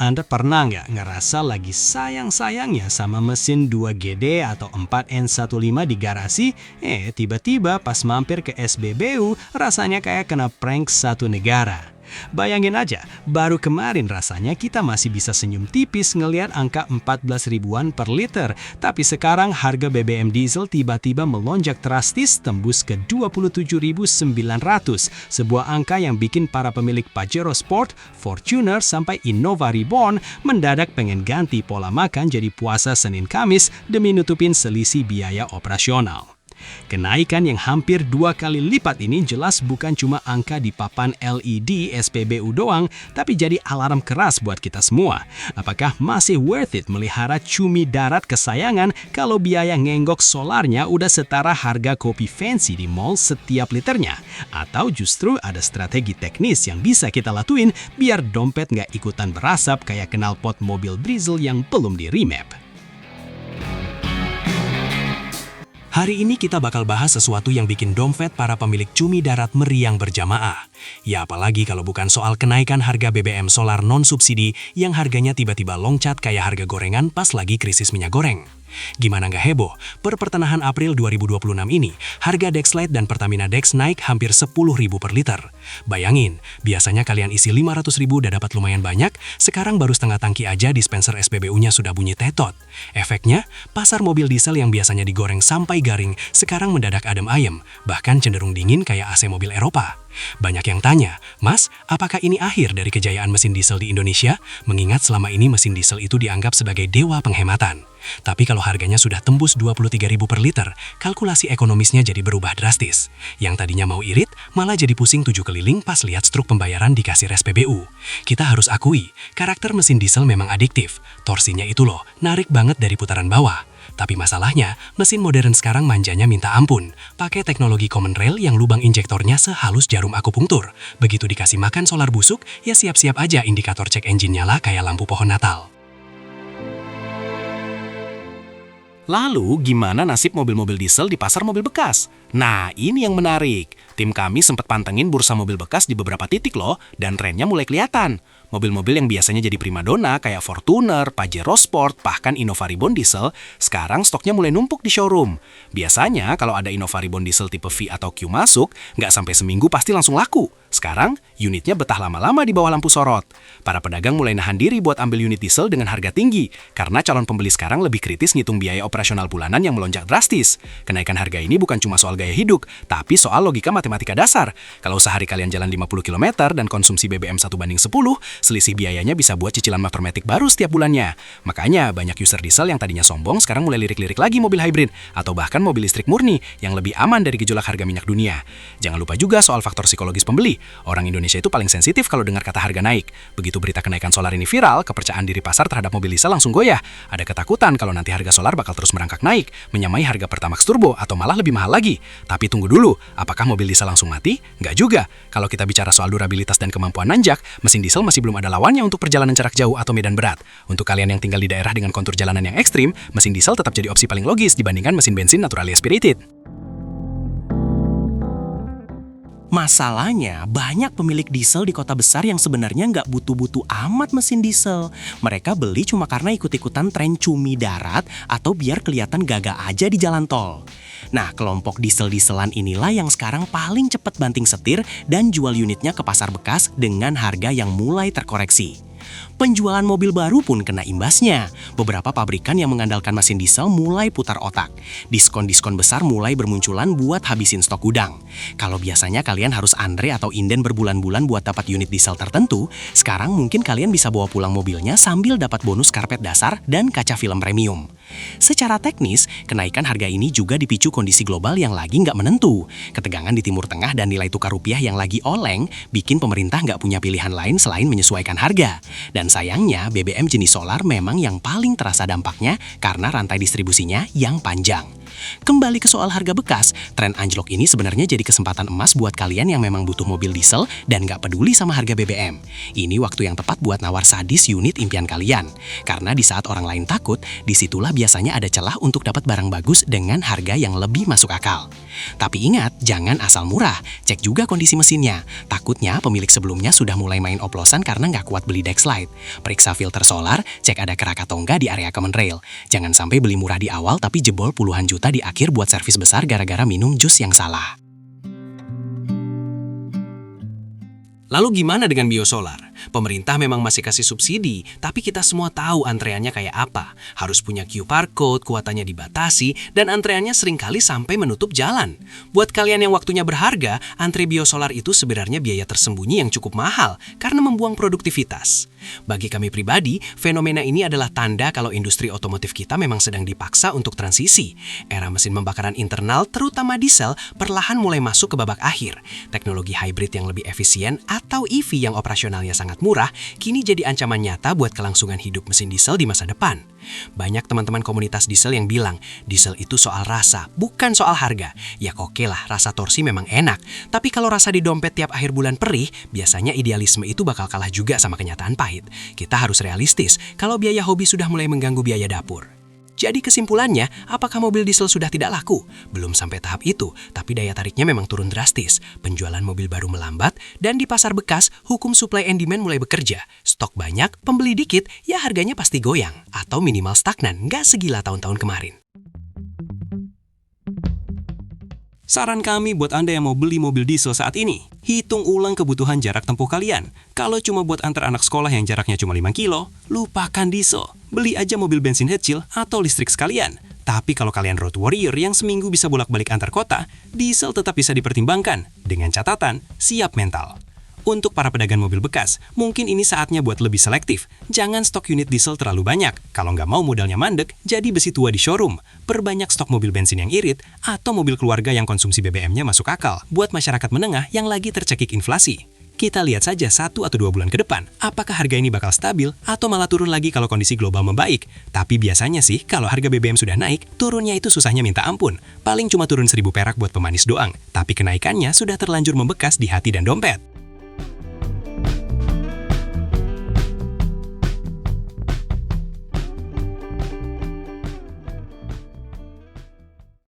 Anda pernah nggak ngerasa lagi sayang-sayangnya sama mesin 2GD atau 4N15 di garasi? Tiba-tiba pas mampir ke SBBU, rasanya kayak kena prank satu negara. Bayangin aja, baru kemarin rasanya kita masih bisa senyum tipis ngelihat angka 14 ribuan per liter. Tapi sekarang harga BBM diesel tiba-tiba melonjak drastis tembus ke 27.900. Sebuah angka yang bikin para pemilik Pajero Sport, Fortuner, sampai Innova Reborn mendadak pengen ganti pola makan jadi puasa Senin Kamis demi nutupin selisih biaya operasional. Kenaikan yang hampir 2 kali lipat ini jelas bukan cuma angka di papan LED SPBU doang, tapi jadi alarm keras buat kita semua. Apakah masih worth it melihara cumi darat kesayangan kalau biaya ngenggok solarnya udah setara harga kopi fancy di mall setiap liternya? Atau justru ada strategi teknis yang bisa kita lakuin biar dompet nggak ikutan berasap kayak knalpot mobil diesel yang belum di-remap? Hari ini kita bakal bahas sesuatu yang bikin dompet para pemilik cumi darat meriang berjamaah. Ya apalagi kalau bukan soal kenaikan harga BBM solar non-subsidi yang harganya tiba-tiba loncat kayak harga gorengan pas lagi krisis minyak goreng. Gimana nggak heboh? Per pertengahan April 2026 ini, harga Dexlite dan Pertamina Dex naik hampir 10.000 per liter. Bayangin, biasanya kalian isi 500.000 udah dapat lumayan banyak, sekarang baru setengah tangki aja dispenser SPBU-nya sudah bunyi tetot. Efeknya, pasar mobil diesel yang biasanya digoreng sampai garing, sekarang mendadak adem ayem, bahkan cenderung dingin kayak AC mobil Eropa. Banyak yang tanya, Mas, apakah ini akhir dari kejayaan mesin diesel di Indonesia? Mengingat selama ini mesin diesel itu dianggap sebagai dewa penghematan. Tapi kalau harganya sudah tembus 23.000 per liter, kalkulasi ekonomisnya jadi berubah drastis. Yang tadinya mau irit, malah jadi pusing 7 keliling pas lihat struk pembayaran di kasir SPBU. Kita harus akui, karakter mesin diesel memang adiktif. Torsinya itu loh, narik banget dari putaran bawah. Tapi masalahnya, mesin modern sekarang manjanya minta ampun. Pakai teknologi common rail yang lubang injektornya sehalus jarum akupunktur. Begitu dikasih makan solar busuk, ya siap-siap aja indikator cek engine nyala kayak lampu pohon Natal. Lalu, gimana nasib mobil-mobil diesel di pasar mobil bekas? Nah, ini yang menarik. Tim kami sempat pantengin bursa mobil bekas di beberapa titik loh, dan trennya mulai kelihatan. Mobil-mobil yang biasanya jadi primadona kayak Fortuner, Pajero Sport, bahkan Innova Reborn Diesel, sekarang stoknya mulai numpuk di showroom. Biasanya kalau ada Innova Reborn Diesel tipe V atau Q masuk, nggak sampai seminggu pasti langsung laku. Sekarang, unitnya betah lama-lama di bawah lampu sorot. Para pedagang mulai nahan diri buat ambil unit diesel dengan harga tinggi, karena calon pembeli sekarang lebih kritis ngitung biaya operasional bulanan yang melonjak drastis. Kenaikan harga ini bukan cuma soal gaya hidup, tapi soal logika matematika dasar. Kalau sehari kalian jalan 50 km dan konsumsi BBM 1:10, selisih biayanya bisa buat cicilan Mavromatic baru setiap bulannya. Makanya banyak user diesel yang tadinya sombong sekarang mulai lirik-lirik lagi mobil hybrid atau bahkan mobil listrik murni yang lebih aman dari gejolak harga minyak dunia. Jangan lupa juga soal faktor psikologis pembeli. Orang Indonesia itu paling sensitif kalau dengar kata harga naik. Begitu berita kenaikan solar ini viral, kepercayaan diri pasar terhadap mobil diesel langsung goyah. Ada ketakutan kalau nanti harga solar bakal terus merangkak naik, menyamai harga Pertamax Turbo atau malah lebih mahal lagi. Tapi tunggu dulu, apakah mobil diesel langsung mati? Nggak juga. Kalau kita bicara soal durabilitas dan kemampuan nanjak, mesin diesel masih belum ada lawannya untuk perjalanan jarak jauh atau medan berat. Untuk kalian yang tinggal di daerah dengan kontur jalanan yang ekstrim, mesin diesel tetap jadi opsi paling logis dibandingkan mesin bensin naturally aspirated. Masalahnya, banyak pemilik diesel di kota besar yang sebenarnya nggak butuh-butuh amat mesin diesel. Mereka beli cuma karena ikut-ikutan tren cumi darat atau biar kelihatan gagah aja di jalan tol. Nah, kelompok diesel-dieselan inilah yang sekarang paling cepat banting setir dan jual unitnya ke pasar bekas dengan harga yang mulai terkoreksi. Penjualan mobil baru pun kena imbasnya. Beberapa pabrikan yang mengandalkan mesin diesel mulai putar otak. Diskon-diskon besar mulai bermunculan buat habisin stok gudang. Kalau biasanya kalian harus antre atau inden berbulan-bulan buat dapat unit diesel tertentu, sekarang mungkin kalian bisa bawa pulang mobilnya sambil dapat bonus karpet dasar dan kaca film premium. Secara teknis, kenaikan harga ini juga dipicu kondisi global yang lagi nggak menentu. Ketegangan di Timur Tengah dan nilai tukar rupiah yang lagi oleng bikin pemerintah nggak punya pilihan lain selain menyesuaikan harga. Dan sayangnya, BBM jenis solar memang yang paling terasa dampaknya karena rantai distribusinya yang panjang. Kembali ke soal harga bekas, tren anjlok ini sebenarnya jadi kesempatan emas buat kalian yang memang butuh mobil diesel dan nggak peduli sama harga BBM. Ini waktu yang tepat buat nawar sadis unit impian kalian. Karena di saat orang lain takut, disitulah biasanya ada celah untuk dapat barang bagus dengan harga yang lebih masuk akal. Tapi ingat, jangan asal murah, cek juga kondisi mesinnya. Takutnya pemilik sebelumnya sudah mulai main oplosan karena nggak kuat beli Dexlite. flight. Periksa filter solar, cek ada kerak atau enggak di area common rail. Jangan sampai beli murah di awal tapi jebol puluhan juta di akhir buat servis besar gara-gara minum jus yang salah. Lalu gimana dengan biosolar? Pemerintah memang masih kasih subsidi, tapi kita semua tahu antreannya kayak apa. Harus punya QR code, kuotanya dibatasi, dan antreannya seringkali sampai menutup jalan. Buat kalian yang waktunya berharga, antre biosolar itu sebenarnya biaya tersembunyi yang cukup mahal karena membuang produktivitas. Bagi kami pribadi, fenomena ini adalah tanda kalau industri otomotif kita memang sedang dipaksa untuk transisi. Era mesin pembakaran internal, terutama diesel, perlahan mulai masuk ke babak akhir. Teknologi hybrid yang lebih efisien atau EV yang operasionalnya sangat murah, kini jadi ancaman nyata buat kelangsungan hidup mesin diesel di masa depan. Banyak teman-teman komunitas diesel yang bilang, diesel itu soal rasa, bukan soal harga. Ya oke lah, rasa torsi memang enak. Tapi kalau rasa di dompet tiap akhir bulan perih, biasanya idealisme itu bakal kalah juga sama kenyataan pahit. Kita harus realistis, kalau biaya hobi sudah mulai mengganggu biaya dapur. Jadi kesimpulannya, apakah mobil diesel sudah tidak laku? Belum sampai tahap itu, tapi daya tariknya memang turun drastis. Penjualan mobil baru melambat, dan di pasar bekas, hukum supply and demand mulai bekerja. Stok banyak, pembeli dikit, ya harganya pasti goyang. Atau minimal stagnan, nggak segila tahun-tahun kemarin. Saran kami buat Anda yang mau beli mobil diesel saat ini, hitung ulang kebutuhan jarak tempuh kalian. Kalau cuma buat antar anak sekolah yang jaraknya cuma 5 kilo, lupakan diesel. Beli aja mobil bensin kecil atau listrik sekalian. Tapi kalau kalian road warrior yang seminggu bisa bolak-balik antar kota, diesel tetap bisa dipertimbangkan. Dengan catatan, siap mental. Untuk para pedagang mobil bekas, mungkin ini saatnya buat lebih selektif. Jangan stok unit diesel terlalu banyak. Kalau nggak mau modalnya mandek, jadi besi tua di showroom. Perbanyak stok mobil bensin yang irit, atau mobil keluarga yang konsumsi BBM-nya masuk akal. Buat masyarakat menengah yang lagi tercekik inflasi. Kita lihat saja 1 atau 2 bulan ke depan, apakah harga ini bakal stabil atau malah turun lagi kalau kondisi global membaik. Tapi biasanya sih, kalau harga BBM sudah naik, turunnya itu susahnya minta ampun. Paling cuma turun 1.000 perak buat pemanis doang, tapi kenaikannya sudah terlanjur membekas di hati dan dompet.